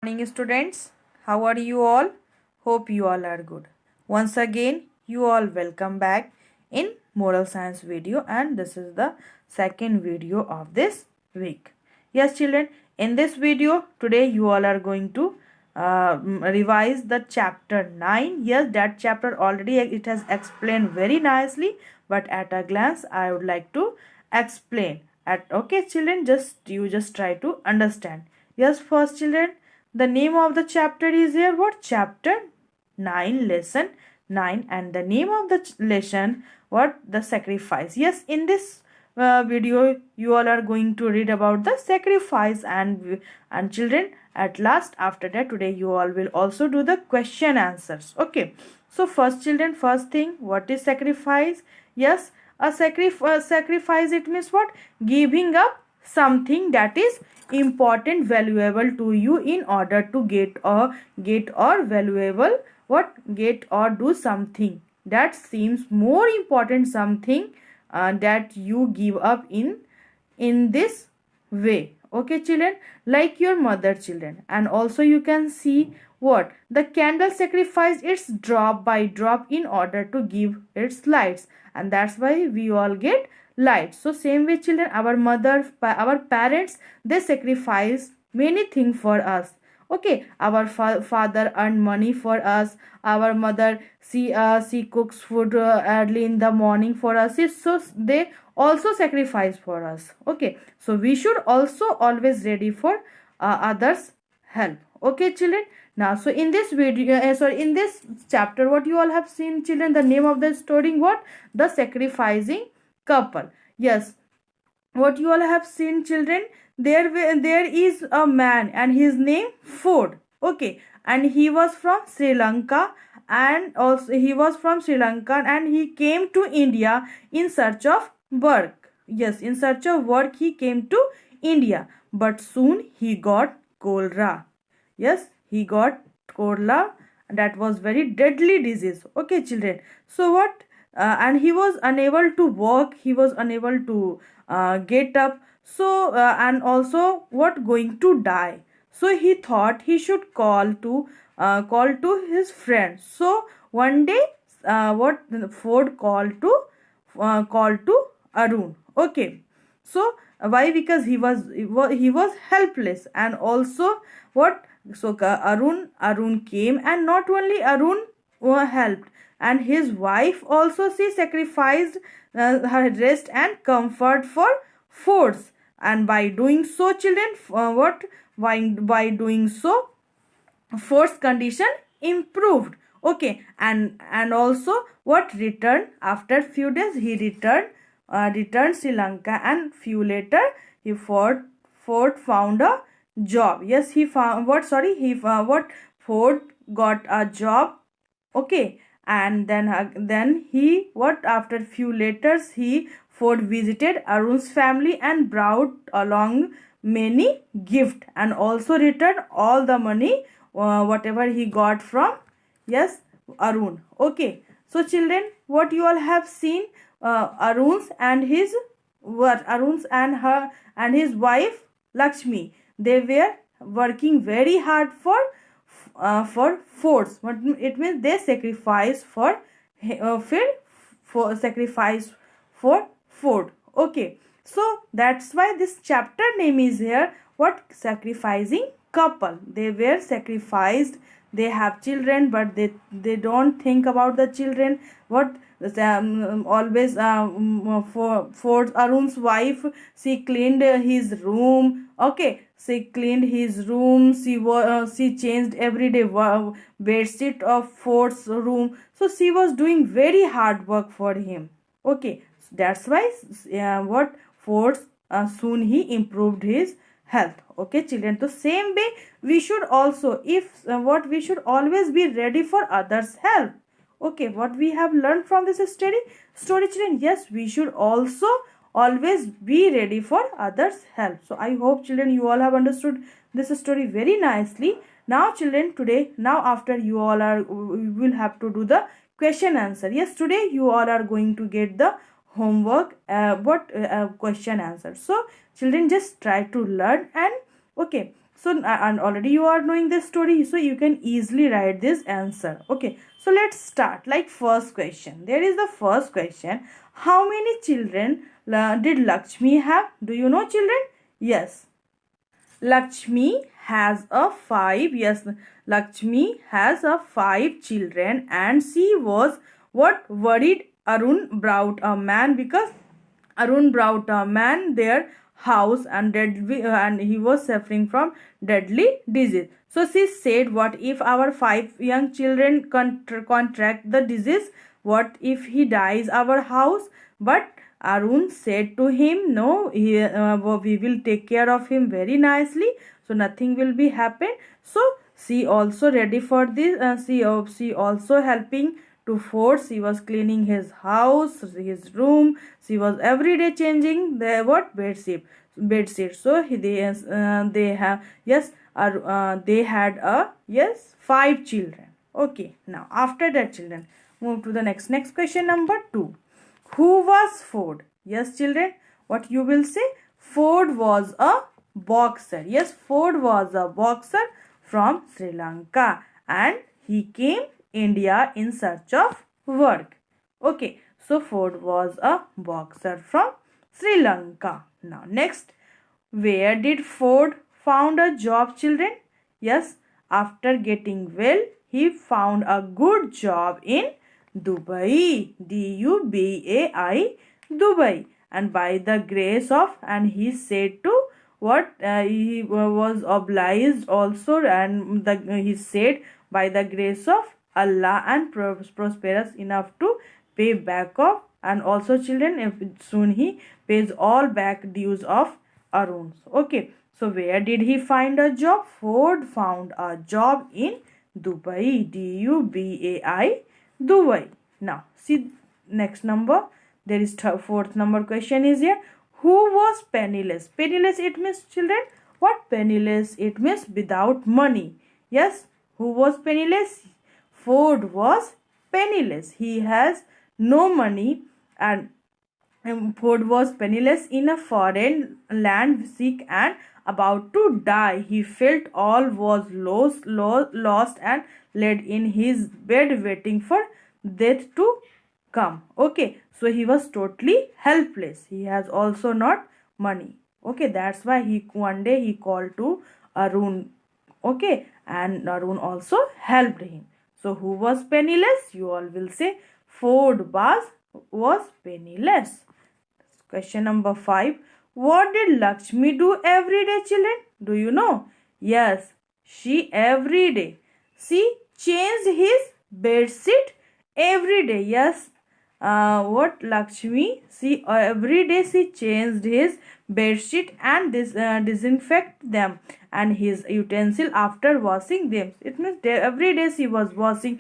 morning, students. How are you all? Hope you all are good. Once again, you all welcome back in moral science video, and this is the second video of this week. Yes, children, in this video today you all are going to revise the chapter 9. Yes, that chapter already it has explained very nicely, but at a glance I would like to explain. Okay, children, just try to understand. Yes, first, children, the name of the chapter is here what? Chapter 9, lesson 9, and the name of the lesson what? The sacrifice. Yes, in this video you all are going to read about the sacrifice, and children, at last, after that, today you all will also do the question answers. Okay, so first, children, first thing, what is sacrifice? Yes, a sacrifice, it means what? Giving up something that is important, valuable to you in order to get or valuable what? Get or do something that seems more important, something that you give up in this way. Okay, children, like your mother, children. And also you can see what? The candle sacrificed its drop by drop in order to give its lights, and that's why we all get light. So same way, children, our mother, our parents, they sacrifice many things for us. Okay, our father earn money for us. Our mother, she cooks food early in the morning for us. So they also sacrifice for us. Okay, so we should also always ready for others help. Okay, children. Now, so in this video, in this chapter, what you all have seen, children, the name of the story, what? The sacrificing couple. Yes, what you all have seen, children, there is a man and his name Ford. Okay, and he was from Sri Lanka, and also he was from Sri Lanka, and he came to India in search of work. Yes, in search of work he came to India, but soon he got cholera. Yes, he got cholera, that was very deadly disease. Okay, children, so what? And he was unable to walk, he was unable to get up, so and also what? Going to die. So he thought he should call to his friend. So one day, what? Ford called to Arun. Okay, so why? Because he was helpless, and also what? So Arun came, and not only Arun helped, and his wife also, she sacrificed her rest and comfort for Ford's. And by doing so, children, what? By doing so, Ford's condition improved. Okay, and also what? Returned after few days, he returned Sri Lanka, and few later he Ford found a job. Yes, he found what? Sorry, what? Ford got a job. Okay, and then he what? After few letters, he Ford visited Arun's family and brought along many gifts, and also returned all the money whatever he got from, yes, Arun. Okay, so children, what you all have seen, Arun's and his what? Arun's and her and his wife Lakshmi, they were working very hard for Fords. What it means? They sacrifice for sacrifice for Ford. Okay, so that's why this chapter name is here what? Sacrificing couple. They were sacrificed. They have children, but they don't think about the children. What? Always for Arun's wife, she cleaned his room. Okay, she cleaned his room. She changed every day bed sheet of Ford's room. So she was doing very hard work for him. Okay, that's why what? Ford's soon he improved his health. Okay, children, so same way we should also, if what? We should always be ready for others help. Okay, what we have learned from this story, children? Yes, we should also always be ready for others help. So I hope, children, you all have understood this story very nicely. Now, children, today, now after you all are, we will have to do the question answer. Yes, today you all are going to get the homework question answer. So children, just try to learn. And okay, So and already you are knowing this story, so you can easily write this answer. Okay, so let's start. Like first question, there is the first question. How many children did Lakshmi have? Do you know, children? Yes, Lakshmi has a five. Yes, Lakshmi has a five children, and she was what worried. Arun brought a man because Arun brought a man their house and he was suffering from deadly disease. So she said, "What if our five young children contract the disease? What if he dies our house?" But Arun said to him, "No, we will take care of him very nicely, so nothing will be happen." So she also ready for this. She also helping to force. She was cleaning his house, his room. She was every day changing the what bed sheet. So they have yes, they had a yes 5 children. Okay, now after that, children, move to the next question number 2. Who was Ford? Yes, children, what you will say? Ford was a boxer. Yes, Ford was a boxer from Sri Lanka, and he came India in search of work. Okay, so Ford was a boxer from Sri Lanka. Now next, where did Ford found a job, children? Yes, after getting well, he found a good job in Dubai. Dubai, Dubai. And by the grace of, and he said to what he was obliged also, and he said by the grace of Allah and prosperous enough to pay back off, and also, children, if soon he pays all back dues of Arun. Okay, so where did he find a job? Ford found a job in Dubai. Dubai, Dubai. Now see next number. There is fourth number question is here. Who was penniless? Penniless, it means, children, what penniless? It means without money. Yes, who was penniless? Ford was penniless. He has no money, and Ford was penniless in a foreign land, sick and about to die. He felt all was lost and laid in his bed waiting for death to come. Okay, so he was totally helpless. He has also not money. Okay, that's why he one day he called to Arun. Okay, and Arun also helped him. So who was penniless? You all will say Ford was penniless. Question number 5. What did Lakshmi do every day, children? Do you know? Yes, she every day. She changed his bed sheet every day. Yes, what Lakshmi? She every day she changed his bed sheet and disinfect them and his utensil after washing them. It means every day she was washing.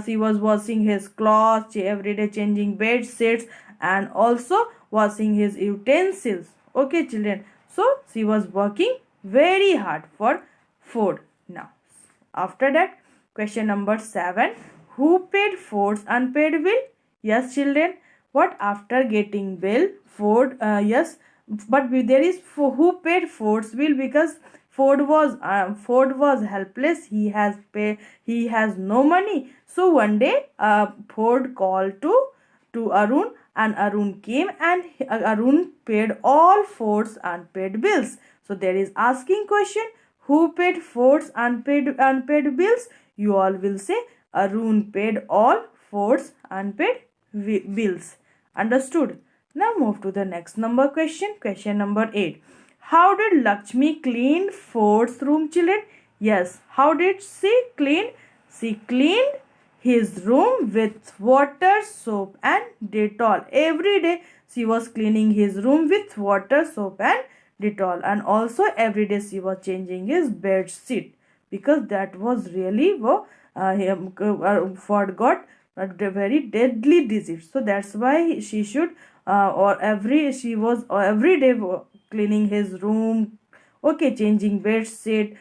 She was washing his clothes. She every day changing bed sheets and also washing his utensils. Okay, children. So she was working very hard for food. Now, after that, question number 7. Who paid Ford's unpaid bill? Yes, children. What after getting bill, Ford? Yes, but there is who paid Ford's bill because Ford was helpless. He has no money. So one day, Ford called to Arun, and Arun came, and Arun paid all Ford's unpaid bills. So there is asking question, who paid Ford's unpaid bills? You all will say Arun paid all Ford's unpaid bills. Understood? Now move to the next number question. Question number 8. How did Lakshmi clean Ford's room, children? Yes. How did she clean? She cleaned his room with water, soap and Dettol. Every day she was cleaning his room with water, soap and Dettol. And also every day she was changing his bed sheet because that was really Ford got a very deadly disease. So that's why she should she was every day cleaning his room. Okay, changing bed sheet,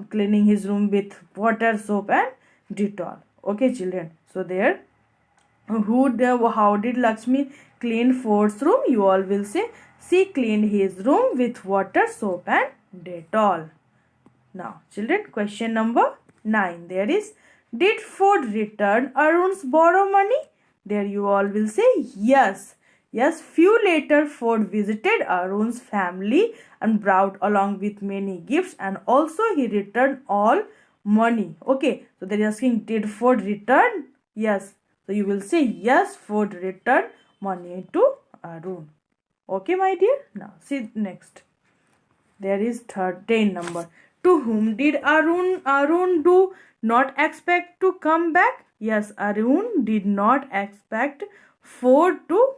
cleaning his room with water, soap and Dettol. Okay, children. So there, how did Lakshmi clean Ford's room? You all will say she cleaned his room with water, soap and Dettol. Now children, question number 9. There is, did Ford return Arun's borrow money? There you all will say yes. Yes, few later Ford visited Arun's family and brought along with many gifts, and also he returned all money. Okay, so they are asking, did Ford return? Yes. So you will say yes, Ford returned money to Arun. Okay, my dear. Now see next. There is 13 number. To whom did Arun do not expect to come back? Yes, Arun did not expect Ford to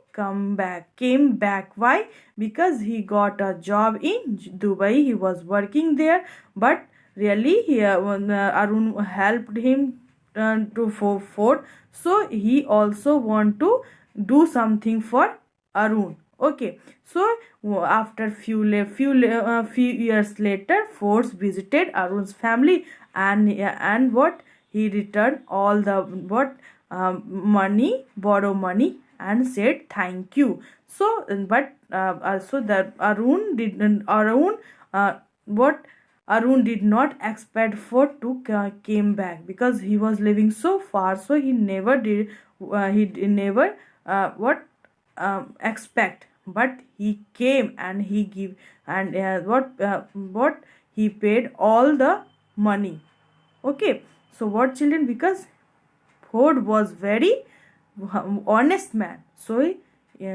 came back. Why? Because he got a job in Dubai. He was working there, but really Arun helped him to for Ford. So he also want to do something for Arun. Okay, so after few years later, Ford visited Arun's family, and what, he returned all the money, borrow money, and said thank you. So but so that what Arun did not expect Ford to came back, because he was living so far. So he never did never what expect, but he came and he give, and what he paid all the money. Okay, so what children, because Ford was very honest man, so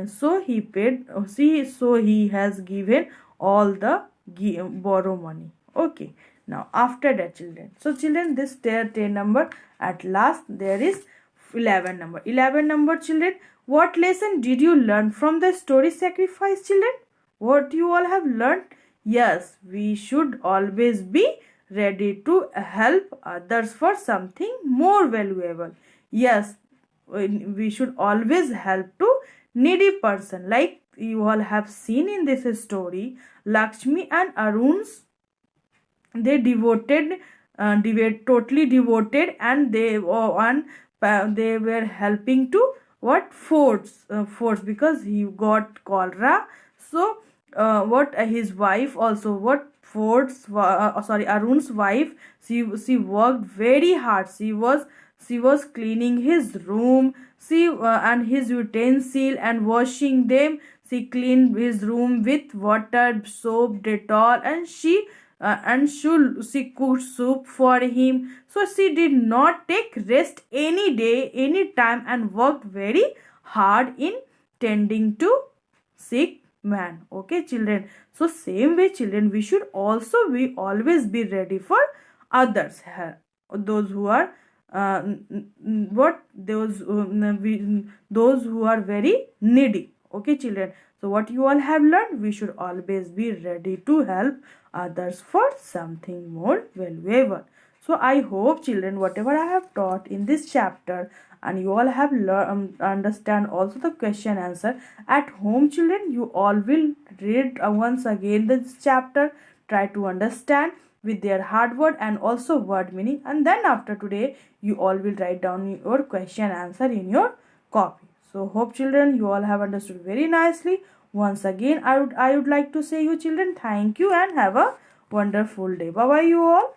so he paid, so he has given all the borrow money. Okay, now after that children, so children, this there 10 number, at last there is 11 number. 11 number children, what lesson did you learn from the story Sacrifice, children? What you all have learned? Yes, we should always be ready to help others for something more valuable. Yes, we should always help to needy person. Like you all have seen in this story, Lakshmi and Arun's, they totally devoted, and they were helping to what Ford's, because he got cholera. So what his wife also, what Arun's wife, she worked very hard. She was cleaning his room, and his utensil, and washing them. She cleaned his room with water, soap, Dettol, and she cooked soup for him. So she did not take rest any day, any time, and worked very hard in tending to sick man. Okay, children. So same way, children, we should also always be ready for others. Those who are those who are very needy. Okay, children. So what you all have learned, we should always be ready to help others for something more valuable. So I hope children, whatever I have taught in this chapter, and you all have understand also the question answer at home, children, you all will read once again this chapter, try to understand with their hard word and also word meaning, and then after today you all will write down your question answer in your copy. So hope children, you all have understood very nicely. Once again, I would like to say you children, thank you and have a wonderful day. Bye bye you all.